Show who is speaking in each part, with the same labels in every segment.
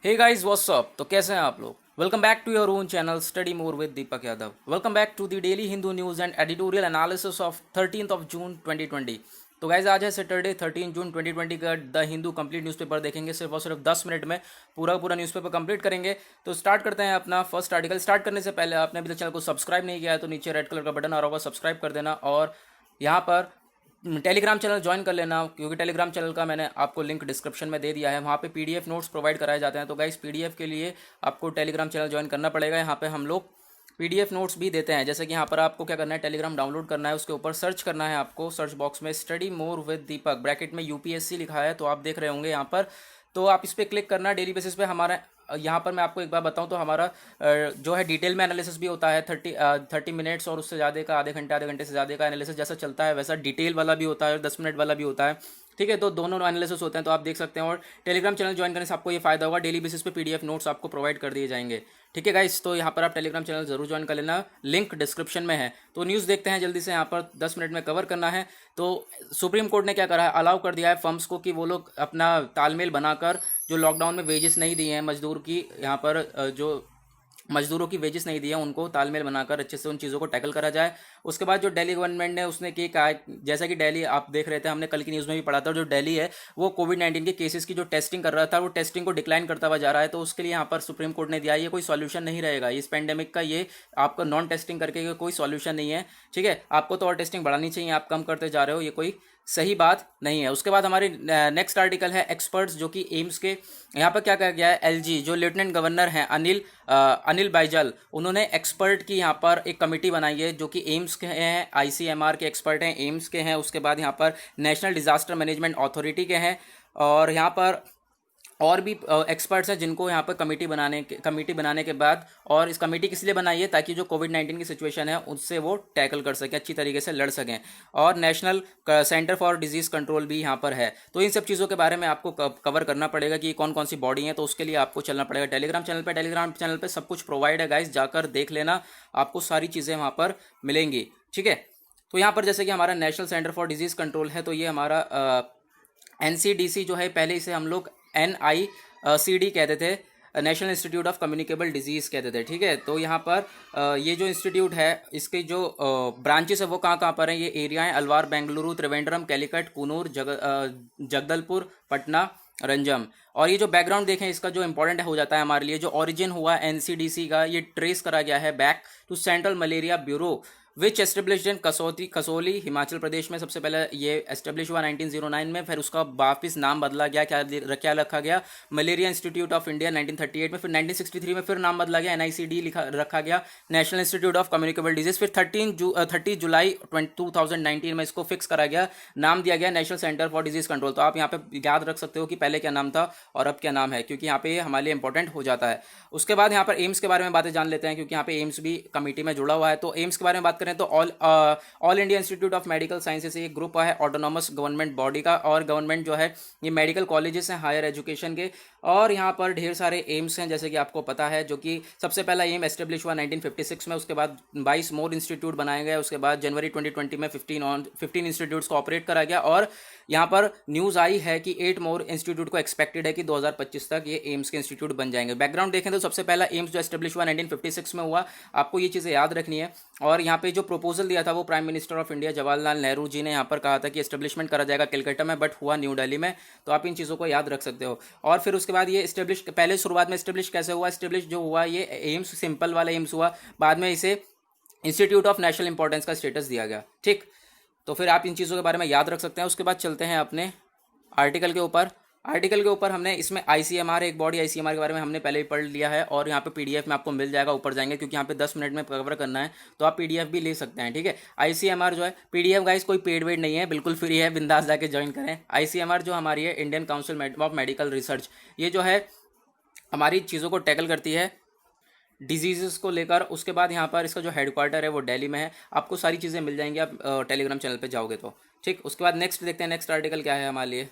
Speaker 1: Hey guys what's up. तो कैसे हैं आप लोग। Welcome back to your own channel study more with Deepak Yadav. Welcome back to the daily Hindu news and editorial analysis of 13th of June 2020। तो guys आज है Saturday 13 जून 2020 का the Hindu complete newspaper देखेंगे। सिर्फ और सिर्फ 10 मिनट में पूरा न्यूज़पेपर कंप्लीट करेंगे। तो स्टार्ट करते हैं अपना फर्स्ट आर्टिकल। स्टार्ट करने से पहले आपने अभी तक चैनल को सब्सक्राइब नहीं किया है तो नीचे रेड कलर का बटन आ रहा होगा, सब्सक्राइब कर देना। और यहाँ पर टेलीग्राम चैनल ज्वाइन कर लेना, क्योंकि टेलीग्राम चैनल का मैंने आपको लिंक डिस्क्रिप्शन में दे दिया है। वहाँ पे पीडीएफ नोट्स प्रोवाइड कराए जाते हैं। तो गाइस पीडीएफ के लिए आपको टेलीग्राम चैनल ज्वाइन करना पड़ेगा। यहाँ पे हम लोग पीडीएफ नोट्स भी देते हैं। जैसे कि यहाँ पर आपको क्या करना है, टेलीग्राम डाउनलोड करना है, उसके ऊपर सर्च करना है आपको। सर्च बॉक्स में study more with Deepak bracket में यूपीएससी लिखा है, तो आप देख रहे होंगे यहाँ पर। तो आप इस पर क्लिक करना। डेली बेसिस पे हमारा यहाँ पर मैं आपको एक बार बताऊँ तो हमारा जो है डिटेल में एनालिसिस भी होता है। 30 मिनट्स और उससे ज़्यादा का, आधे घंटे से ज़्यादा का एनालिसिस जैसा चलता है वैसा डिटेल वाला भी होता है और 10 मिनट वाला भी होता है। ठीक है, तो दोनों एनालिसिस होते हैं, तो आप देख सकते हैं। और टेलीग्राम चैनल ज्वाइन करने से आपको ये फायदा होगा, डेली बेसिस पे पीडीएफ नोट्स आपको प्रोवाइड कर दिए जाएंगे। ठीक है गाइस, तो यहाँ पर आप टेलीग्राम चैनल जरूर ज्वाइन कर लेना, लिंक डिस्क्रिप्शन में है। तो न्यूज़ देखते हैं जल्दी से, यहाँ पर 10 मिनट में कवर करना है। तो सुप्रीम कोर्ट ने क्या करा है, अलाउ कर दिया है फर्म्स को कि वो लोग अपना तालमेल बनाकर जो लॉकडाउन में वेजेस नहीं दिए हैं मजदूर की, यहाँ पर जो मजदूरों की वेजेस नहीं दिया उनको तालमेल बनाकर अच्छे से उन चीज़ों को टैकल करा जाए। उसके बाद जो दिल्ली गवर्नमेंट ने उसने की कहा, जैसा कि दिल्ली आप देख रहे थे, हमने कल की न्यूज़ में भी पढ़ा था, जो दिल्ली है वो कोविड-19 के केसेस की जो टेस्टिंग कर रहा था वो टेस्टिंग को डिक्लाइन करता हुआ जा रहा है। तो उसके लिए यहाँ पर सुप्रीम कोर्ट ने दिया ये कोई सॉल्यूशन नहीं रहेगा इस पेंडेमिक का, ये आपका नॉन टेस्टिंग करके कोई सॉल्यूशन नहीं है। ठीक है, आपको तो और टेस्टिंग बढ़ानी चाहिए, आप कम करते जा रहे हो, ये कोई सही बात नहीं है। उसके बाद हमारी नेक्स्ट आर्टिकल है एक्सपर्ट्स, जो कि एम्स के यहाँ पर क्या कहा गया है, एलजी जो लेफ्टिनेंट गवर्नर हैं अनिल बाइजल, उन्होंने एक्सपर्ट की यहाँ पर एक कमेटी बनाई है जो कि एम्स के हैं, आईसीएमआर के एक्सपर्ट हैं, एम्स के हैं। उसके बाद यहाँ पर नेशनल डिजास्टर मैनेजमेंट अथॉरिटी के हैं। और यहाँ पर और भी एक्सपर्ट्स हैं जिनको यहाँ पर कमेटी बनाने के बाद, और इस कमेटी किस लिए बनाई है, ताकि जो कोविड-19 की सिचुएशन है उससे वो टैकल कर सकें, अच्छी तरीके से लड़ सकें। और national centre for disease control भी यहाँ पर है। तो इन सब चीज़ों के बारे में आपको कवर करना पड़ेगा कि कौन कौन सी बॉडी है, तो उसके लिए आपको चलना पड़ेगा टेलीग्राम चैनल पर सब कुछ प्रोवाइड है गाइस, जाकर देख लेना, आपको सारी चीज़ें वहाँ पर मिलेंगी। ठीक है, तो यहाँ पर जैसे कि हमारा national centre for disease control है, तो ये हमारा एनसीडीसी जो है, पहले इसे हम लोग NICD कहते थे, national institute of communicable disease कहते थे। ठीक है, तो यहाँ पर ये जो इंस्टीट्यूट है इसके जो ब्रांचेस है वो कहाँ कहाँ पर हैं, ये एरिया है अलवार, बेंगलुरु, त्रिवेंद्रम, कैलिकट, कूनूर, जगदलपुर, पटना, रंजम। और ये जो बैकग्राउंड देखें इसका जो इंपॉर्टेंट हो जाता है हमारे लिए, जो ओरिजिन हुआ एनसीडीसी का, ये ट्रेस करा गया है back to central malaria bureau which established in Kasauli Himachal Pradesh में। सबसे पहले ये एस्टेब्लिश हुआ 1909 में, फिर उसका वापिस नाम बदला गया, क्या रखा गया, मलेरिया इंस्टीट्यूट ऑफ इंडिया 1938 में। फिर 1963 में फिर नाम बदला गया, NICD रखा गया, national institute of communicable disease. फिर 30 जुलाई 2019 में इसको फिक्स करा गया, नाम दिया गया national centre for disease control. तो आप यहाँ पे याद रख सकते हो कि पहले क्या नाम था और अब क्या नाम है, क्योंकि यहाँ पे हमारे लिए इंपॉर्टेंट हो जाता है। उसके बाद यहाँ पर एम्स के बारे में बातें जान लेते हैं, क्योंकि यहाँ पे एम्स भी कमेटी में जुड़ा हुआ है। तो एम्स के बारे में बात करें तो all India institute of medical sciences एक ग्रुप है ऑटोनॉमस गवर्नमेंट बॉडी का, और गवर्नमेंट जो है ये मेडिकल कॉलेजेस हैं हायर एजुकेशन के। और यहाँ पर ढेर सारे एम्स हैं, जैसे कि आपको पता है, जो कि सबसे पहला एम एस्टेब्लिश हुआ 1956 में, उसके बाद 22 मोर इंस्टीट्यूट बनाए गए, उसके बाद जनवरी 2020 में 15 इंस्टीट्यूट्स को ऑपरेट करा गया। और यहाँ पर न्यूज़ आई है कि 8 मोर इंस्टीट्यूट को एक्सपेक्टेड है कि 2025 तक ये एम्स के इंस्टीट्यूट बन जाएंगे। बैकग्राउंड देखें तो सबसे पहला एम्स जो एस्टेब्लिश हुआ 1956 में हुआ, आपको ये चीज़ें याद रखनी है। और यहाँ पे जो प्रपोजल दिया था वो prime minister of India Jawaharlal Nehru ji ने यहाँ पर कहा था कि एस्टेब्लिशमेंट करा जाएगा कलकत्ता में, बट हुआ न्यू दिल्ली में। तो आप इन चीज़ों को याद रख सकते हो। और फिर उसके बाद ये एस्टेब्लिश, पहले शुरुआत में एस्टेब्लिश कैसे हुआ, एस्टेब्लिश जो हुआ ये एम्स सिंपल वाला एम्स हुआ, बाद में इसे इंस्टीट्यूट ऑफ नेशनल इंपॉर्टेंस का स्टेटस दिया गया। ठीक, तो फिर आप इन चीज़ों के बारे में याद रख सकते हैं। उसके बाद चलते हैं अपने आर्टिकल के ऊपर हमने इसमें आईसीएमआर एक बॉडी, आईसीएमआर के बारे में हमने पहले ही पढ़ लिया है, और यहाँ पे पीडीएफ में आपको मिल जाएगा, ऊपर जाएंगे, क्योंकि यहाँ पे 10 मिनट में कवर करना है तो आप पीडीएफ भी ले सकते हैं। ठीक है, आईसीएमआर जो है, पीडीएफ गाइस कोई पेड वेड नहीं है, बिल्कुल फ्री है, बिंदास जाके ज्वाइन करें। आईसीएमआर जो हमारी है Indian council of medical research, ये जो है हमारी चीज़ों को टैकल करती है डिजीज़ को लेकर। उसके बाद यहाँ पर इसका जो हेडक्वार्टर है वो दिल्ली में है। आपको सारी चीज़ें मिल जाएंगी आप टेलीग्राम चैनल पे जाओगे तो। ठीक, उसके बाद नेक्स्ट देखते हैं, नेक्स्ट आर्टिकल क्या है हमारे लिए।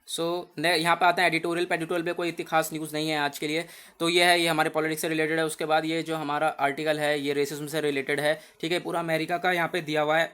Speaker 1: यहाँ पे आते हैं एडिटोरियल पे कोई इतनी खास न्यूज़ नहीं है आज के लिए। तो ये है, ये हमारे पॉलिटिक्स से रिलेटेड है। उसके बाद ये जो हमारा आर्टिकल है ये रेसिज्म से रिलेटेड है। ठीक है, पूरा अमेरिका का यहाँ पे दिया हुआ है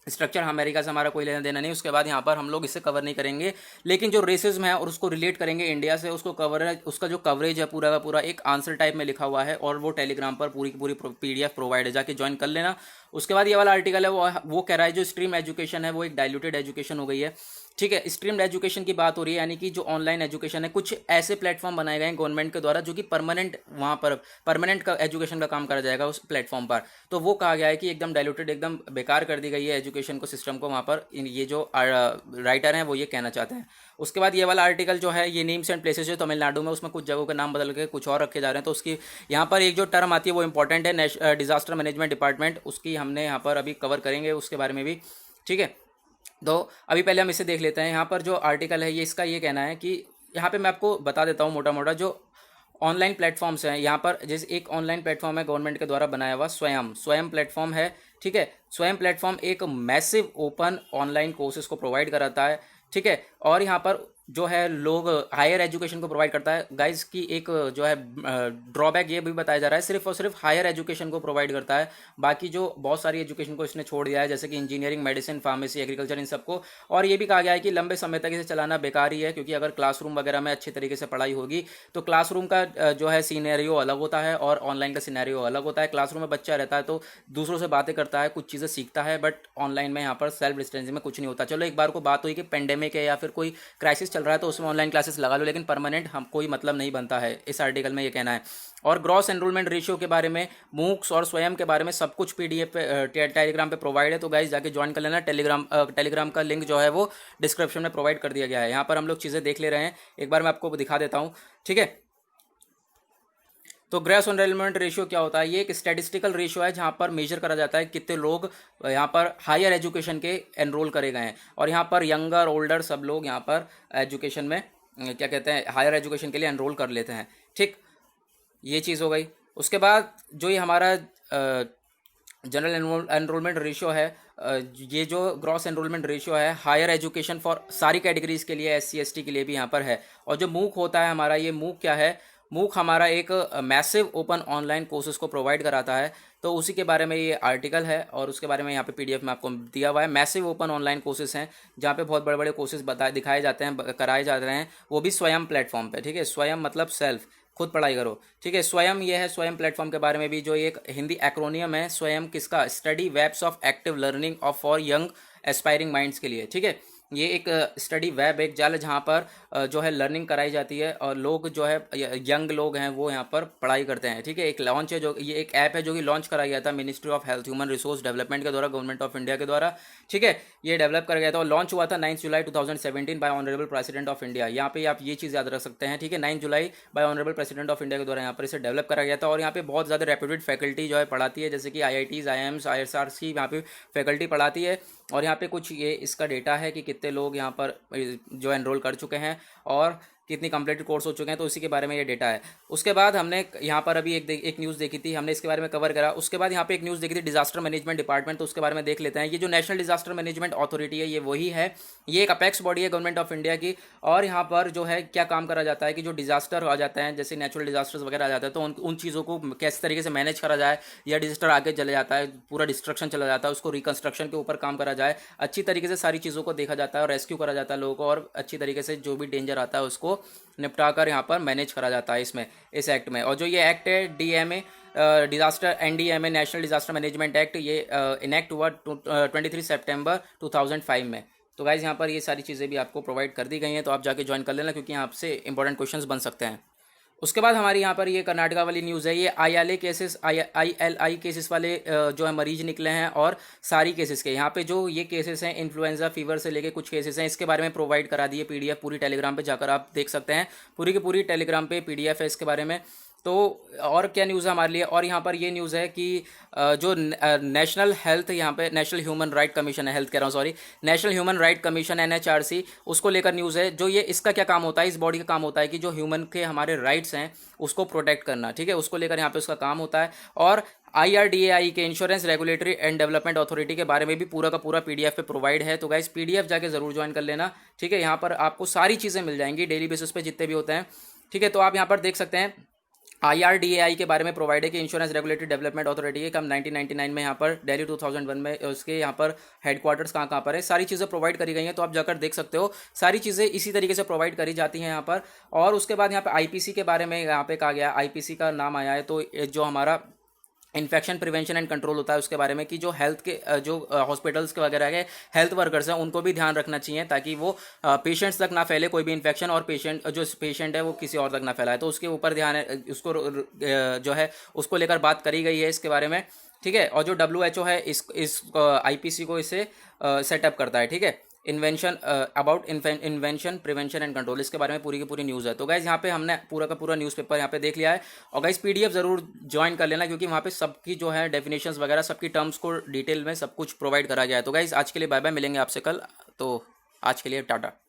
Speaker 1: स्ट्रक्चर अमेरिका से हमारा कोई लेना देना नहीं, उसके बाद यहाँ पर हम लोग इसे कवर नहीं करेंगे, लेकिन जो रेसिज्म है और उसको रिलेट करेंगे इंडिया से, उसको कवर, उसका जो कवरेज है पूरा का पूरा एक आंसर टाइप में लिखा हुआ है और वो टेलीग्राम पर पूरी की पूरी PDF प्रोवाइड है, जाके ज्वाइन कर लेना। उसके बाद ये वाला आर्टिकल है वो कह रहा है जो स्ट्रीम एजुकेशन है वो एक डाइल्यूटेड एजुकेशन हो गई है। ठीक है, स्ट्रीम्ड एजुकेशन की बात हो रही है, यानी कि जो ऑनलाइन एजुकेशन है, कुछ ऐसे प्लेटफॉर्म बनाए गए हैं गवर्नमेंट के द्वारा जो कि परमानेंट, वहाँ पर परमानेंट का एजुकेशन का काम करा जाएगा उस प्लेटफॉर्म पर। तो वो कहा गया है कि एकदम डाइल्यूटेड, एकदम बेकार कर दी गई है एजुकेशन को, सिस्टम को वहाँ पर। ये जो राइटर हैं वो ये कहना चाहते हैं। उसके बाद ये वाला आर्टिकल जो है, ये नेम्स एंड प्लेसेस जो तमिलनाडु में, उसमें कुछ जगहों के नाम बदल के कुछ और रखे जा रहे हैं, तो उसकी यहाँ पर एक जो टर्म आती है वो इंपॉर्टेंट है, डिजास्टर मैनेजमेंट डिपार्टमेंट, उसकी हमने यहाँ पर अभी कवर करेंगे उसके बारे में भी। ठीक है, तो अभी पहले हम इसे देख लेते हैं। यहाँ पर जो आर्टिकल है ये, इसका ये कहना है कि यहाँ पे मैं आपको बता देता हूँ मोटा मोटा जो ऑनलाइन प्लेटफॉर्म्स हैं यहाँ पर। जैसे एक ऑनलाइन प्लेटफॉर्म है गवर्नमेंट के द्वारा बनाया हुआ, स्वयं प्लेटफॉर्म है। ठीक है, स्वयं प्लेटफॉर्म एक मैसिव ओपन ऑनलाइन कोर्सेज को प्रोवाइड कराता है। ठीक है, और यहाँ पर जो है लोग हायर एजुकेशन को प्रोवाइड करता है। गाइस की एक जो है ड्रॉबैक ये भी बताया जा रहा है, सिर्फ और सिर्फ हायर एजुकेशन को प्रोवाइड करता है, बाकी जो बहुत सारी एजुकेशन को इसने छोड़ दिया है, जैसे कि इंजीनियरिंग, मेडिसिन, फार्मेसी, एग्रीकल्चर, इन सबको। और ये भी कहा गया है कि लंबे समय तक इसे चलाना बेकार ही है, क्योंकि अगर क्लासरूम वगैरह में अच्छे तरीके से पढ़ाई होगी तो क्लासरूम का जो है सीनेरियो अलग होता है और ऑनलाइन का सीनेरियो अलग होता है। क्लासरूम में बच्चा रहता है तो दूसरों से बातें करता है, कुछ चीज़ें सीखता है, बट ऑनलाइन में यहाँ पर सेल्फ डिस्टेंसिंग में कुछ नहीं होता। चलो एक बार को बात हुई कि पेंडेमिक है या फिर कोई क्राइसिस चल रहा है तो उसमें ऑनलाइन क्लासेस लगा लो, लेकिन परमानेंट हम कोई मतलब नहीं बनता है, इस आर्टिकल में ये कहना है। और ग्रॉस एनरोलमेंट रेशियो के बारे में, मूक्स और स्वयं के बारे में सब कुछ PDF पे टेलीग्राम पे प्रोवाइड है, तो गाइज जाके ज्वाइन कर लेना। टेलीग्राम का लिंक जो है वो डिस्क्रिप्शन में प्रोवाइड कर दिया गया है। यहाँ पर हम लोग चीज़ें देख ले रहे हैं, एक बार मैं आपको दिखा देता हूँ। ठीक है, तो ग्रॉस एनरोलमेंट रेशियो क्या होता है? ये एक स्टैटिस्टिकल रेशियो है जहाँ पर मेजर करा जाता है कितने लोग यहाँ पर हायर एजुकेशन के एनरोल करे गए हैं, और यहाँ पर यंगर ओल्डर सब लोग यहाँ पर एजुकेशन में क्या कहते हैं, हायर एजुकेशन के लिए एनरोल कर लेते हैं। ठीक, ये चीज़ हो गई। उसके बाद जो ये हमारा जनरल एनरोलमेंट रेशियो है, ये जो ग्रॉस एनरोलमेंट रेशियो है हायर एजुकेशन फॉर सारी कैटेगरीज के लिए, SC ST के लिए भी यहाँ पर है। और जो मूक होता है हमारा, ये मूक क्या है? मूक हमारा एक मैसिव ओपन ऑनलाइन कोर्सेज को प्रोवाइड कराता है, तो उसी के बारे में ये आर्टिकल है और उसके बारे में यहाँ पे PDF में आपको दिया हुआ है। मैसिव ओपन ऑनलाइन कोर्सेज हैं जहाँ पे बहुत बड़े बड़े कोर्सेज दिखाए जाते हैं, कराए जाते हैं, वो भी स्वयं प्लेटफॉर्म पे। ठीक है, स्वयं मतलब सेल्फ, खुद पढ़ाई करो। ठीक है, स्वयं ये है स्वयं प्लेटफॉर्म के बारे में भी, जो एक हिंदी एक्रोनियम है स्वयं, किसका? Study webs of active learning of for young aspiring minds के लिए। ठीक है, ये एक स्टडी वेब, एक जाल जहाँ पर जो है लर्निंग कराई जाती है और लोग जो है यंग लोग हैं वो यहाँ पर पढ़ाई करते हैं। ठीक है, एक लॉन्च है, जो ये एक ऐप है जो कि लॉन्च करा गया था ministry of health human resource development के द्वारा, गवर्नमेंट ऑफ इंडिया के द्वारा। ठीक है, ये डेवलप करा गया था और लॉन्च हुआ था 9 जुलाई 2017 bye honourable president of India. यहाँ पे आप ये चीज़ याद रख सकते हैं। ठीक है, 9 July by honourable president of India के द्वारा यहाँ पर इसे डेवलप करा गया था, और यहाँ पे बहुत ज़्यादा रेप्यूटेड फैकल्टी जो है पढ़ाती है, जैसे कि IITs, IIMs, ISRC यहाँ पे फैकल्टी पढ़ाती है। और यहाँ पे कुछ ये इसका डेटा है कि कितने लोग यहाँ पर जो एनरोल कर चुके हैं और कितनी कंप्लीटेड कोर्स हो चुके हैं, तो इसी के बारे में ये डेटा है। उसके बाद हमने यहाँ पर अभी एक न्यूज़ देखी थी, हमने इसके बारे में कवर करा। उसके बाद यहाँ पे एक न्यूज़ देखी थी डिजास्टर मैनेजमेंट डिपार्टमेंट, तो उसके बारे में देख लेते हैं। ये जो नेशनल डिजास्टर मैनेजमेंट अथॉरिटी है ये वही है, ये एक अपेक्स बॉडी है गवर्नमेंट ऑफ इंडिया की। और यहाँ पर जो है क्या काम करा जाता है कि जो डिजास्टर आ जाते हैं, जैसे नेचुरल डिजास्टर्स वगैरह आ जाते हैं, तो उन चीज़ों को किस तरीके से मैनेज करा जाए, या डिजास्टर आगे चले जाता है, पूरा डिस्ट्रक्शन चला जाता है, उसको रिकंस्ट्रक्शन के ऊपर काम करा जाए, अच्छी तरीके से सारी चीज़ों को देखा जाता है और रेस्क्यू करा जाता है लोगों को, और अच्छी तरीके से जो भी डेंजर आता है उसको निपटा कर यहाँ पर मैनेज करा जाता है इसमें, इस एक्ट में। और जो ये एक्ट है DMA, disaster NDMA, national disaster management act, ये इनेक्ट हुआ 23 सितंबर 2005 में। तो गाइज यहाँ पर ये सारी चीज़ें भी आपको प्रोवाइड कर दी गई हैं, तो आप जाके ज्वाइन कर लेना, क्योंकि यहाँ से इंपॉर्टेंट क्वेश्चंस बन सकते हैं। उसके बाद हमारी यहाँ पर ये कर्नाटका वाली न्यूज़ है, ये ILA केसेस, ILI केसेस वाले जो है मरीज निकले हैं, और सारी केसेस के यहाँ पे जो ये केसेस हैं इन्फ्लुएंजा फीवर से लेके कुछ केसेस हैं, इसके बारे में प्रोवाइड करा दिए PDF पूरी टेलीग्राम पे जाकर आप देख सकते हैं, पूरी की पूरी टेलीग्राम पे PDF है इसके बारे में। तो और क्या न्यूज़ है हमारे लिए? और यहाँ पर ये न्यूज़ है कि जो नेशनल हेल्थ, यहाँ पे नेशनल ह्यूमन राइट कमीशन है, हेल्थ कह रहा हूँ sorry, national human right commission NHRC, उसको लेकर न्यूज़ है। जो ये इसका क्या काम होता है, इस बॉडी का काम होता है कि जो ह्यूमन के हमारे राइट्स हैं उसको प्रोटेक्ट करना। ठीक है, उसको लेकर यहाँ पे उसका काम होता है। और IRDAI के insurance regulatory and development authority के बारे में भी पूरा का पूरा PDF पे प्रोवाइड है, तो गाइस PDF जाके ज़रूर ज्वाइन कर लेना। ठीक है, यहाँ पर आपको सारी चीज़ें मिल जाएंगी डेली बेसिस पे जितने भी होते हैं। ठीक है, तो आप यहाँ पर देख सकते हैं IRDAI के बारे में प्रोवाइड है कि इंश्योरेंस रेगुलेटरी डेवलपमेंट अथॉरिटी के कम 1999 में यहाँ पर दिल्ली 2001 में उसके यहाँ पर हेडक्वार्टर्स कहाँ कहाँ पर है, सारी चीज़ें प्रोवाइड करी गई हैं। तो आप जाकर देख सकते हो, सारी चीज़ें इसी तरीके से प्रोवाइड करी जाती हैं यहाँ पर। और उसके बाद यहाँ पे IPC के बारे में यहाँ पे कहा गया, IPC का नाम आया है, तो जो हमारा इन्फेक्शन प्रिवेंशन एंड कंट्रोल होता है उसके बारे में, कि जो हेल्थ के जो हॉस्पिटल्स के वगैरह के हेल्थ वर्कर्स हैं उनको भी ध्यान रखना चाहिए, ताकि वो पेशेंट्स तक ना फैले कोई भी इन्फेक्शन, और पेशेंट है वो किसी और तक ना फैलाए। तो उसके ऊपर ध्यान है, उसको जो है उसको लेकर बात करी गई है इसके बारे में, ठीक है। और जो WHO है इस IPC को इसे सेटअप करता है, ठीक है। Invention about invention prevention and control, इसके बारे में पूरी की पूरी न्यूज़ है। तो गाइज यहाँ पे हमने पूरा का पूरा न्यूज़पेपर यहाँ पे देख लिया है। और गाइज PDF ज़रूर ज्वाइन कर लेना, क्योंकि वहाँ पे सबकी जो है डेफिनेशंस वगैरह सबकी टर्म्स को डिटेल में सब कुछ प्रोवाइड करा गया है। तो गाइज आज के लिए बाय बाय, मिलेंगे आपसे कल। तो आज के लिए टाटा।